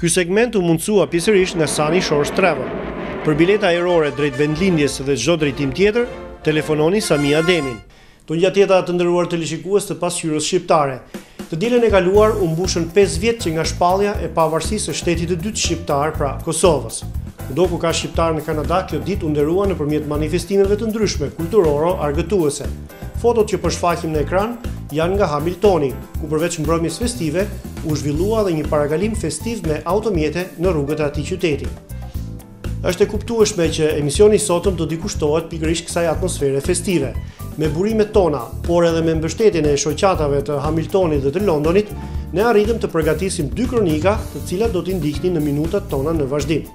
Ky segment u mundsua pjesërisht nga Sunny Shores Travel. Për bileta ajrore drejt vendlindjes dhe çdo drejtim tjetër, telefononi Sami Ademin. Të ngjatjeta të nderuar teleshikues të pasqyrës shqiptare. Të dielën e kaluar u mbushën 5 vjet që nga shpallja e pavarësisë së shtetit të dytë shqiptar, pra Kosovës. Kudo ku ka shqiptar në Kanada, kjo ditë u nderua nëpërmjet manifestimeve të ndryshme kulturoro-argëtuese. Fotot që po shfaqim në ekran janë nga Hamiltoni, ku përveç mbrëmjes festive, u zhvillua dhe një parakalim festiv me automjete në rrugët e atij qyteti. Është e kuptueshme që emisioni i sotëm do t'i kushtohet pikërisht kësaj atmosfere festive. Me burimet tona, por edhe me mbështetjen e shoqatave të Hamiltonit dhe të Londonit, ne arritëm të përgatisim 2 kronika, të cilat do t'i ndiqnin në minutat tona në vazhdim.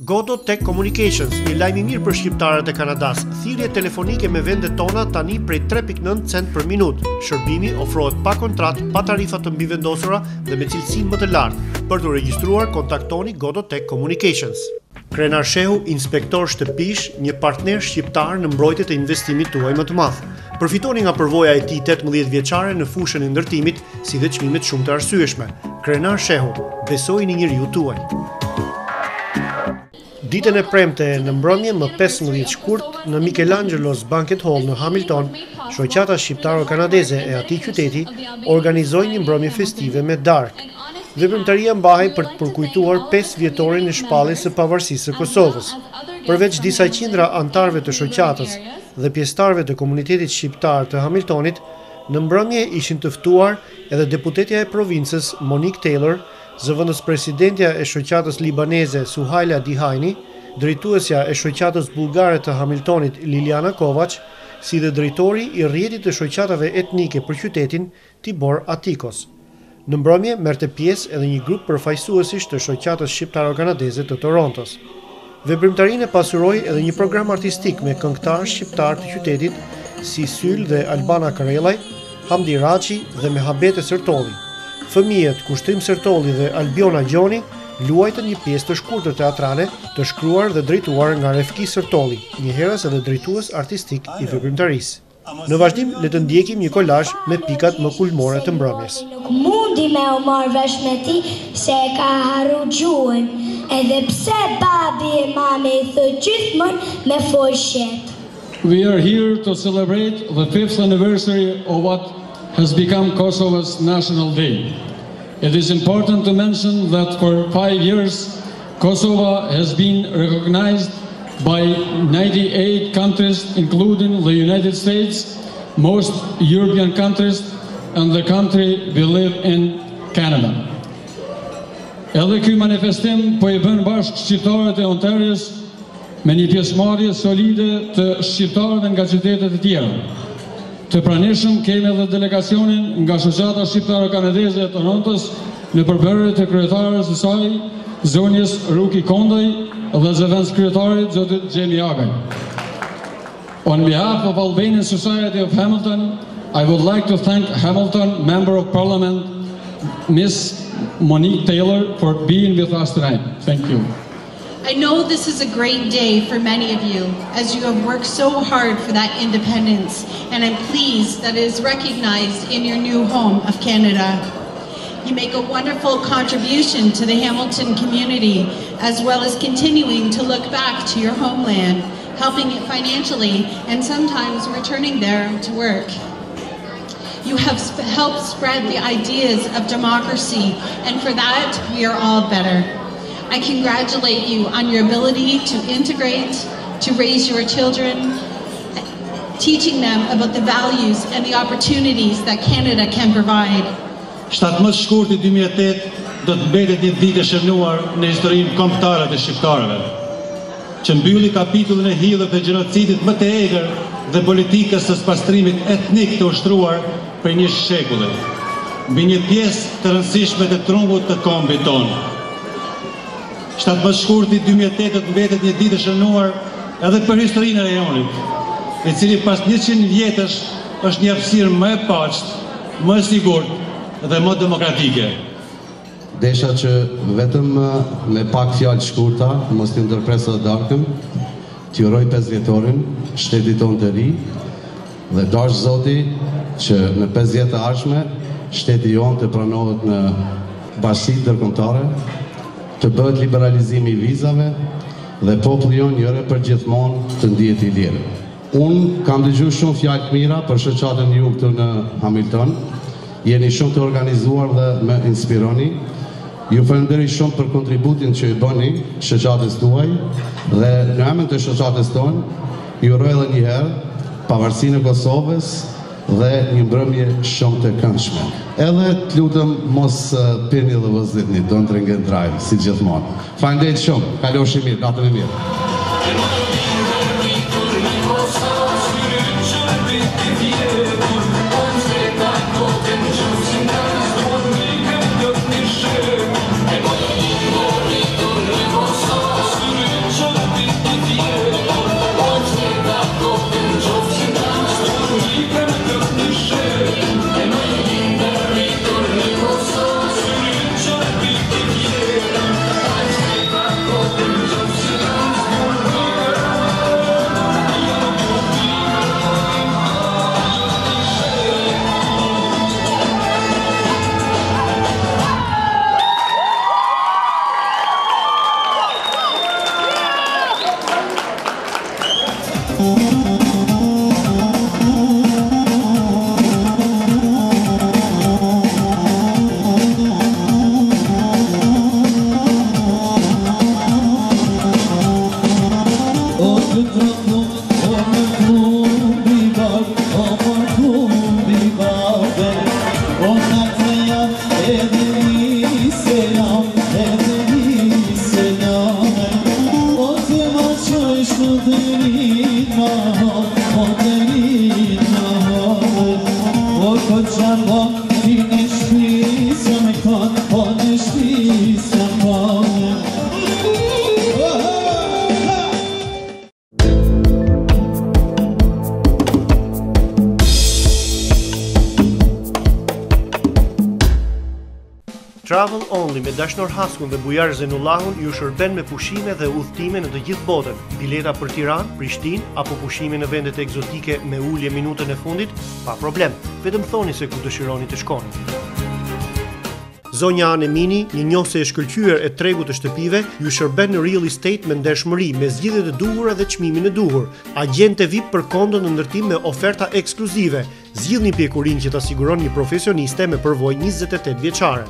Godot Tech Communications, një lajm i mirë për shqiptarët e Kanadas. Thirrje telefonike me vendet tona tani prej 3.9 cent për minutë. Shërbimi ofrohet pa kontratë, pa tarifa të mbivendosura dhe me cilësinë më të lartë. Për të regjistruar, kontaktoni Godot Tech Communications. Krenar Shehu, inspektor shtëpish, një partner shqiptar në mbrojtjet e investimit tuaj më të madh. Përfitoni nga përvoja e tij 18 vjeçare në fushën e ndërtimit, si dhe çmimet shumë të arsyeshme. Krenar Shehu, besojini njeriu tuaj. Ditën e premte në mbrëmje më 15 shkurt në Michelangelo's Banquet Hall në Hamilton, shoqata shqiptaro-kanadeze e atij qyteti organizoi një mbrëmje festive me dark. Veprimtaria mbahej për të përkujtuar 5 vjetorin e shpalljes së pavarësisë së Kosovës. Përveç disa qindra antarëve të shoqatës dhe pjesëtarëve të komunitetit shqiptar të Hamiltonit, në mbrëmje ishin të ftuar edhe deputetja e provincës Monique Taylor, zëvendës presidentja e shoqatës libaneze Suhaila Dihajni, drejtuesja e shoqatës bullgare të Hamiltonit Liliana Kovac, si dhe drejtori i rrjetit të shoqatave etnike për qytetin Tibor Atikos. Në mbrëmje merrte pjesë edhe një grup përfaqësuesish të shoqatës shqiptaro-kanadeze të Torontos. Veprimtarinë pasuroi edhe një program artistik me këngëtarë shqiptar të qytetit si Syl dhe Albana Karelaj, Hamdi Raçi dhe Mehabete Sërtolli. Fëmijët Kushtrim Sërtolli dhe Albiona Gjoni luajtën një pjesë të shkurtër teatrale të shkruar dhe drejtuar nga Refki Sërtolli, një herës edhe drejtues artistik i veprimtarisë. Në vazhdim, le të ndjekim një kolazh me pikat më kulmore të mbrëmjes. Nuk mundi me u marrë vesh me ti se e ka harru gjuhën, edhe pse babi e mami i thë gjithmonë me fol-shet. We are here to celebrate the 5th anniversary of what has become Kosovo's National Day. It is important to mention that for 5 years, Kosovo has been recognized by 98 countries, including the United States, most European countries, and the country we live in, Canada. Edhe ky manifestim po I bën bashkë shqiptarët e Ontarios me një pjesëmarrje solide të shqiptarëve nga qytetet e tjera. Të pranishëm kemi edhe delegacionin nga shoqata shqiptaro-kanadeze e Torontos në përbërje të kryetarës së saj, zonjës Ruki Kondaj dhe zëvendës kryetarit zotit Gjemi Agaj. On behalf of Albanian Society of Hamilton, I would like to thank Hamilton Member of Parliament, Ms. Monique Taylor, for being with us tonight. Thank you. I know this is a great day for many of you, as you have worked so hard for that independence, and I'm pleased that it is recognized in your new home of Canada. You make a wonderful contribution to the Hamilton community, as well as continuing to look back to your homeland, helping it financially, and sometimes returning there to work. You have helped spread the ideas of democracy, and for that, we are all better. I congratulate you on your ability to integrate, to raise your children, teaching them about the values and the opportunities that Canada can provide. 17 shkurti 2008 do të mbetet një ditë e shënuar në historinë kombëtare të shqiptarëve, që mbylli kapitullin e hidhur të gjenocidit më të egër dhe politikës së pastrimit etnik të ushtruar për një shekulli, mbi një pjesë të rëndësishme të trumbut të kombit tonë. 17 shkurti 2008 do të mbetet një ditë e shënuar edhe për historinë e rajonit, I cili pas 100 vjetësh është një hapësirë më e paqët, më e sigurt dhe më demokratike. Desha që vetëm me pak fjalë shkurta, mos t'i ndërpresë dhe darkëm, t'ju uroj 5 vjetorin shtetit tonë të ri dhe dash Zoti që në 5 vjet të ardhshme shteti jonë të pranohet në bashkitë ndërkombëtare, të bëhet liberalizimi i vizave dhe populli jonë njëre për gjithmonë të ndihet i lirë. Unë kam dëgjuar shumë fjalë të mira për shoqatën ju këtu në Hamilton. Jeni shumë të organizuar dhe më inspironi. Ju falenderoj shumë për kontributin që i bëni shoqatës tuaj dhe në emër të shoqatës tonë ju uroj edhe një herë pavarësinë e Kosovës dhe një mbrëmje shumë të këndshme. Edhe të lutem mos pini dhe vëzitni, don't drink and drive, si gjithmonë. Falenderoj shumë, kaloshi mirë, natën e mirë. Travel Only me Dashnor Haskun dhe Bujar Zenullahun ju shërben me pushime dhe udhëtime në të gjithë botën. Bileta për Tiranë, Prishtinë apo pushime në vendet egzotike me ulje minutën e fundit, pa problem. Vetëm thoni se ku dëshironi të shkoni. Zonja Ane Mini, një njohëse e shkëlqyer e tregut të shtëpive, ju shërben në real estate me ndershmëri, me zgjidhje të duhura dhe çmimin e duhur. Agjente VIP për kondo në ndërtim me oferta ekskluzive. Zgjidhni pjekurin që ta siguron një profesioniste me përvojë 28 vjeçare.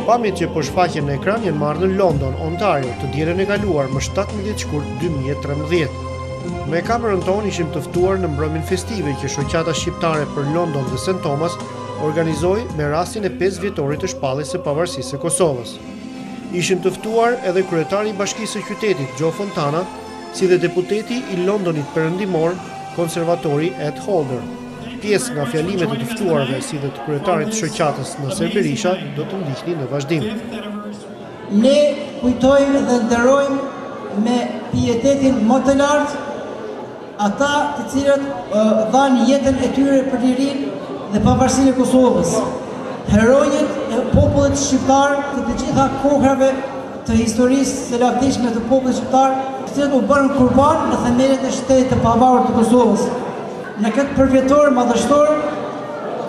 Pamjet që po shfaqen në ekran janë marrë në London, Ontario, të dielën e kaluar më 17 shkurt 2013. Me kamerën tonë ishim të ftuar në mbrëmjen festive që shoqata shqiptare për London dhe St. Thomas organizoi me rastin e 5 vjetorit të shpalljes së pavarësisë së Kosovës. Ishin të ftuar edhe kryetari i Bashkisë së Qytetit, Joe Fontana, si dhe deputeti i Londonit perëndimor, konservatori Ed Holder. Pjesë nga fjalimet e të ftuarve si dhe të kryetarit të shoqatës Naser Berisha do të ndiqni në vazhdim. Ne kujtojmë dhe nderojmë me pietetin më të lartë ata të cilët dhanë jetën e tyre për lirinë dhe pavarësinë e Kosovës. Heronjët e popullit shqiptar të të gjitha kohrave të historisë së lavdishme të popullit shqiptar, të cilët u bërën kurban në themelet e shtetit të pavarur të Kosovës. Në këtë përvjetor madhështor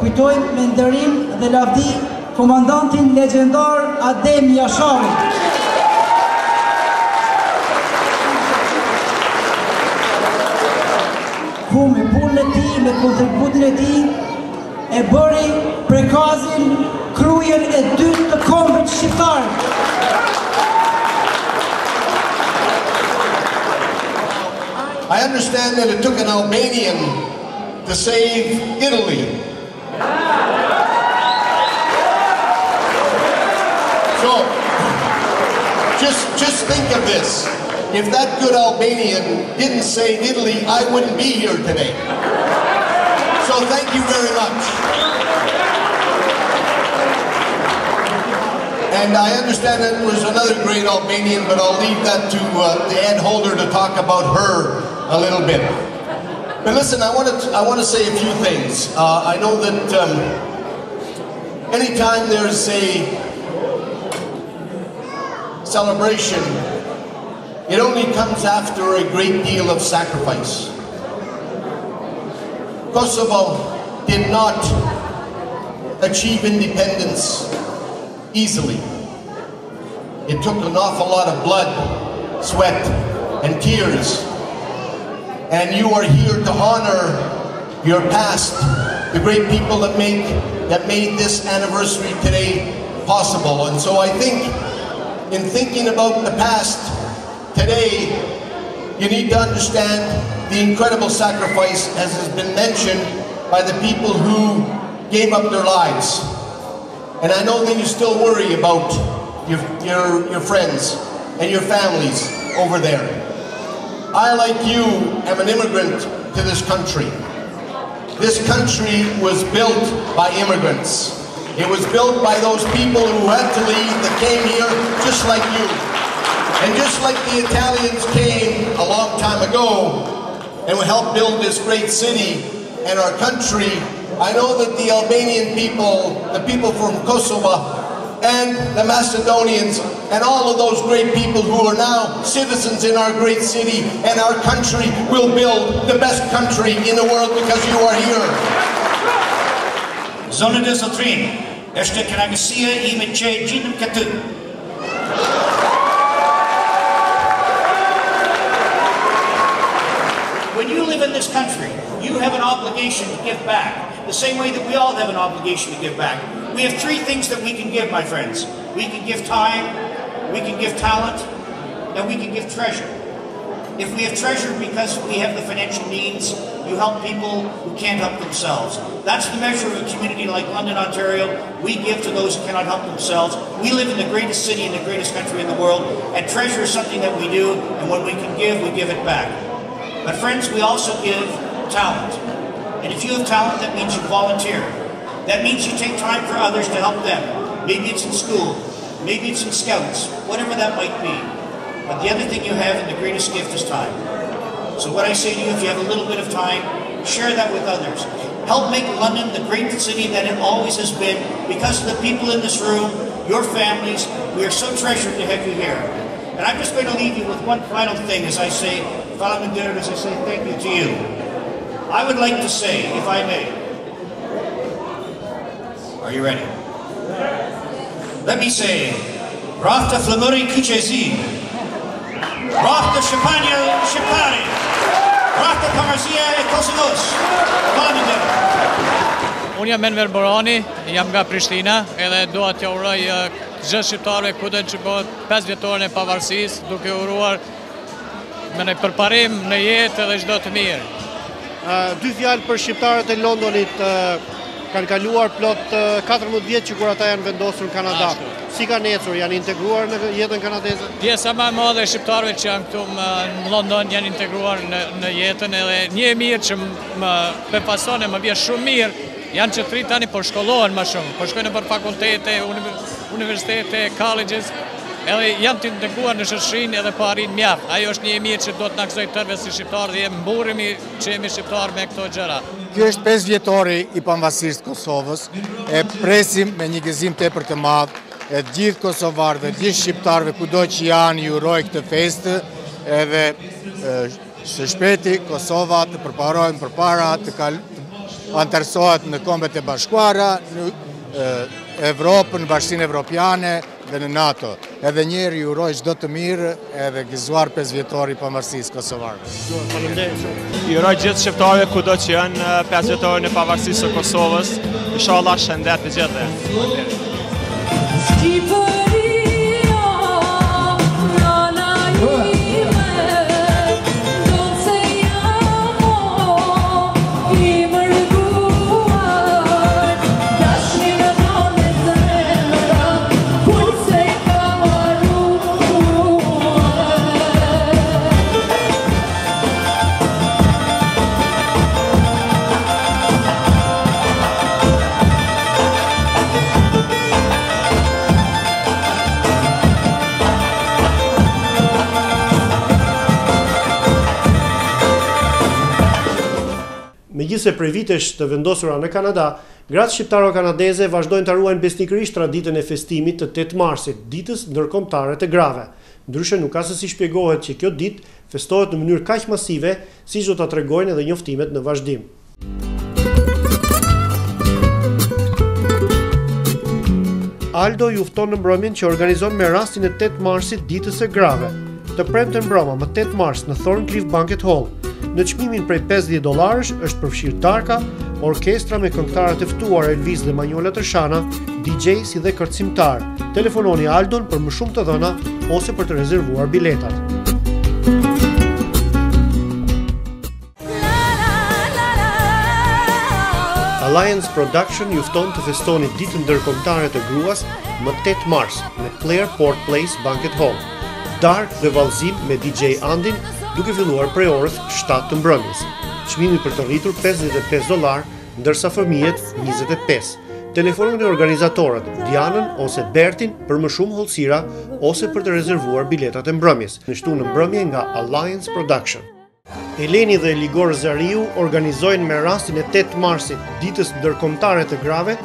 kujtojmë me nderim dhe lavdi komandantin legjendar Adem Jasharin. Ku me punën e tij, me kontributin e tij, e bëri prekazin krujen e dytë të kombit shqiptar. I understand that it took an Albanian to save Italy. So, just think of this. If that good Albanian didn't save Italy, I wouldn't be here today. So thank you very much. And I understand that there was another great Albanian, but I'll leave that to Ed Holder to talk about her a little bit. But listen, I want to say a few things. I know that anytime there's a celebration, it only comes after a great deal of sacrifice. Kosovo did not achieve independence easily. It took an awful lot of blood, sweat, and tears. And you are here to honor your past, the great people that made this anniversary today possible. And so I think, in thinking about the past today, you need to understand the incredible sacrifice, as has been mentioned, by the people who gave up their lives. And I know that you still worry about your friends and your families over there. I, like you, am an immigrant to this country. This country was built by immigrants. It was built by those people who had to leave, that came here just like you. And just like the Italians came a long time ago and helped build this great city and our country, I know that the Albanian people, the people from Kosovo, and the Macedonians, and all of those great people who are now citizens in our great city and our country will build the best country in the world because you are here. Zonën e Zotrin, është kënaqësia ime që gjendem këtu. When you live in this country, you have an obligation to give back, the same way that we all have an obligation to give back. We have three things that we can give, my friends. We can give time, we can give talent, and we can give treasure. If we have treasure because we have the financial means, you help people who can't help themselves. That's the measure of a community like London, Ontario. We give to those who cannot help themselves. We live in the greatest city in the greatest country in the world, and treasure is something that we do, and when we can give, we give it back. But friends, we also give talent. And if you have talent, that means you volunteer. That means you take time for others to help them. Maybe it's in school, maybe it's in scouts, whatever that might be. But the other thing you have, and the greatest gift, is time. So what I say to you, if you have a little bit of time, share that with others. Help make London the great city that it always has been, because of the people in this room, your families. We are so treasured to have you here. And I'm just going to leave you with one final thing as I say, as I say thank you to you. I would like to say, if I may, are you ready? Let me say, Rafta Flamuri Kuchezi, Rafta Shapanya Shapari, Rafta Kamarzia e Kosovos. Unë jam Enver Borani, jam nga Prishtina, edhe doa t'ja uroj gjithë shqiptarëve kudo që bëhet 5 vjetorin e pavarësisë, duke uruar me një përparim në jetë edhe çdo të mirë. 2 fjalë për shqiptarët e Londonit. Kanë kaluar plot 14 vjet që kur ata janë vendosur në Kanada. Si kanë ecur, janë integruar në jetën kanadeze? Pjesa më e madhe e shqiptarëve që janë këtu në London janë integruar në jetën, edhe një e mirë që më befason e më vjen shumë mirë, janë që 3 tani po shkollohen më shumë, po shkojnë për fakultete, universitete, colleges, edhe janë të integruar në shoqërinë edhe po arrin mjaft. Ajo është një e mirë që do të na gëzoj tërve si shqiptarë dhe mburremi që jemi shqiptarë me këto gjëra. Kjo është 5 vjetori i pavarësisë të Kosovës. E presim me një gëzim tepër të madh. E gjithë kosovarëve, gjithë shqiptarëve kudo që janë, ju uroj këtë festë, edhe së shpejti Kosova të përparojnë përpara të antarësohet në Kombet e Bashkuara, në Evropën, në Bashkinë Evropiane dhe në NATO. Edhe njerë ju uroj çdo të mirë edhe gëzuar 5 vjetori pavarësisë kosovarëve. Ju uroj gjithë shqiptarëve kudo që janë 5 vjetorin e pavarësisë së Kosovës. Inshallah shëndet të gjithëve. Megjithse prej vitesh të vendosura në Kanada, gratë shqiptaro-kanadeze vazhdojnë të ruajnë besnikërisht traditën e festimit të 8 marsit, ditës ndërkombëtare të grave. Ndryshe nuk ka se si shpjegohet që kjo ditë festohet në mënyrë kaq masive, siç do ta tregojnë edhe njoftimet në vazhdim. Aldo ju fton në mbrëmjen që organizon me rastin e 8 marsit ditës së grave. Të premten mbrëma më 8 mars në Thorncliffe Banquet Hall. Në çmimin prej $50 është përfshirë darka, orkestra me këngëtarë të ftuar Elvis dhe Manjola Tërshana, DJ si dhe kërcimtar. Telefononi Aldon për më shumë të dhëna ose për të rezervuar biletat. Alliance Production ju fton të festoni ditën ndërkombëtare të gruas më 8 mars në Clearport Place Banquet Hall. Dark dhe vallëzim me DJ Andin duke filluar prej orës 7 të mbrëmjes. Çmimi për të rritur $55, ndërsa fëmijët 25. Telefononi organizatorët Dianën ose Bertin për më shumë hollësira ose për të rezervuar biletat e mbrëmjes. Në shtunë në mbrëmje nga Alliance Production. Eleni dhe Ligor Zariu organizojnë me rastin e 8 marsit, ditës ndërkombëtare të grave,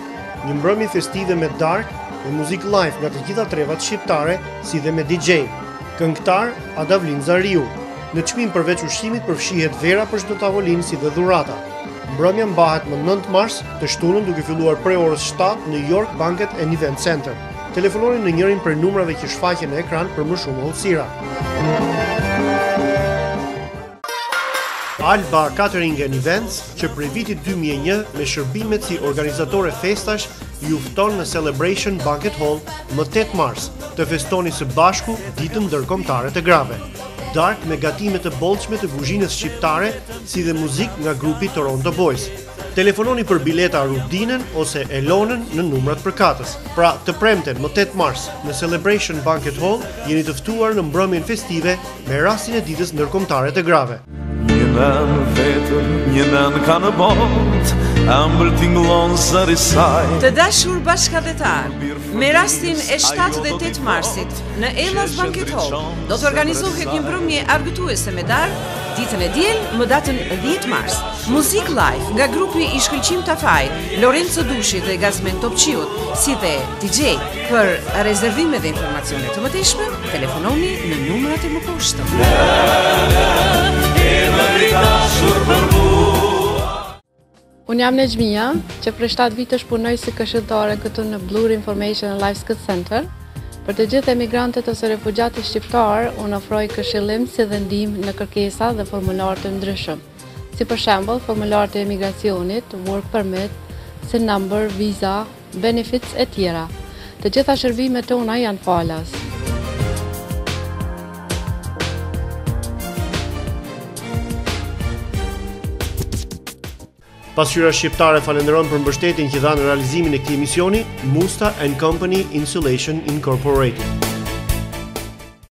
një mbrëmje festive me dark dhe muzikë live nga të gjitha trevat shqiptare, si dhe me DJ. Këngëtar Adavlin Zariu. Në çmim përveç ushqimit përfshihet vera për çdo tavolinë si dhe dhurata. Mbrëmja mbahet më 9 mars të shtunën duke filluar prej orës 7 në York Banquet and Event Center. Telefononi në njërin prej numrave që shfaqen në ekran për më shumë hollësira. Alba Catering and Events, që prej vitit 2001 me shërbimet si organizatore festash, ju fton në Celebration Banquet Hall më 8 mars të festoni së bashku ditën ndërkombëtare të grave. Dark me gatime të bollshme të kuzhinës shqiptare, si dhe muzikë nga grupi Toronto Boys. Telefononi për bileta Rudinën ose Elonën në numrat përkatës. Pra, të premten më 8 mars në Celebration Banquet Hall jeni të ftuar në mbrëmjen festive me rastin e ditës ndërkombëtare të grave. Një nën vetëm, një nën ka në botë, ëmbël tingëllon zëri saj. Të dashur bashkëdhetar, me rastin e 7 dhe 8 marsit në Ellas Banquet Hall do të organizohet një mbrëmje argëtuese me darkë, ditën e diel më datën 10 mars. Muzik live nga grupi i Shkëlqim Tafaj, Lorenzo Dushi dhe Gazmen Topçiut, si dhe DJ. Për rezervime dhe informacione të mëtejshme, telefononi në numrat e mëposhtëm. Unë jam Nejmia, që prej 7 vitesh punoj si këshilltare këtu në Blur Information and Life Skills Center. Për të gjithë emigrantët ose refugjatët shqiptar, unë ofroj këshillim si dhe ndihmë në kërkesa dhe formularë të ndryshëm, si për shembull formularë të emigracionit, work permit, SIN number, visa, benefits e tjera. Të gjitha shërbimet tona janë falas. Pasqyra shqiptare falenderon për mbështetjen që dha në realizimin e këtij emisioni Musta & Company Insulation Incorporated.